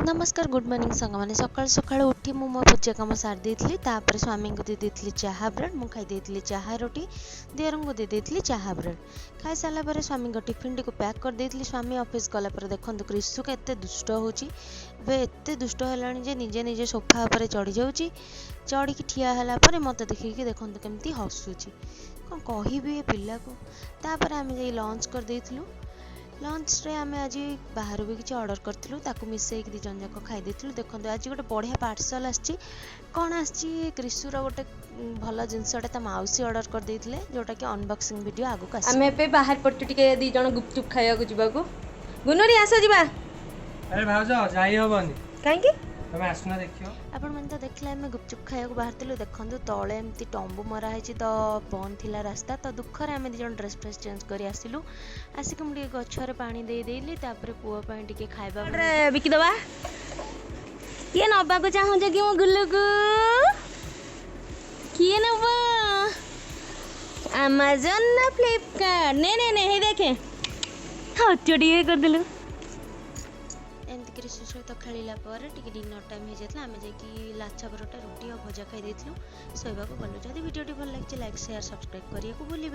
नमस्कार good morning सांग मैंने सकाल सकाल उठी मो पूजा कम सारी देती तापर स्वामी को दे देती चाहा ब्रेड मु खाई देती चाहा रोटी दियर को दे देती चाहा ब्रेड खाई सारापर स्वामी टिफिन टी को पैक कर देती स्वामी ऑफिस गला पर देखो क्रिशु के एत दुष्ट होते दुष्ट है निजे निजे सोफा पर चढ़ी जाऊँगी चढ़ी ठिया है मत देखिए देखो केमती हसुची कौन कह पिला को तापर आम जा लंच कर देलु लंच रे आम आज बाहर भी किसी ऑर्डर करूँ ताकू मिसेक दी जन जाक खाई देलु देखो आज गोटे बढ़िया पार्सल आसी कौन आसी क्रिशुर गोटे भल जिनसटा मौसी ऑर्डर कर देते जोटा कि अनबॉक्सिंग वीडियो आगु आम बाहर पड़ू टे दी जन गुपचुप खाया जावाक गुनुरी आस जा अरे भाउज जाई हबनी कहीं तमे आसना देखियो आपण मैंने तो देखला आम गुपचुप खाया बाहर देखो तले एमती टंबू मरा है तो बंद थिला रास्ता तो दुखरे आम दी जन ड्रेस फ्रेस चेंज कर आसिलु आसिक मुझे गछरे पानी दे देली तापर पुओ पई टिके खाइबा बिकी दबा किए नबा को चाहू कि मो गुल्लू को किए नब अमेजन ना फ्लिपकार्ट ने ने ने हे देखे हाँ चोरी कर दिलु एमती क्रिशु सहित खेलला डिनर टाइम हो जाता आम जा लाछा परोटा रुटी और भजा खाई देलु शोवा को गलु जदि वीडियो भल लगे लाइक शेयर सब्सक्राइब करने को भूलें।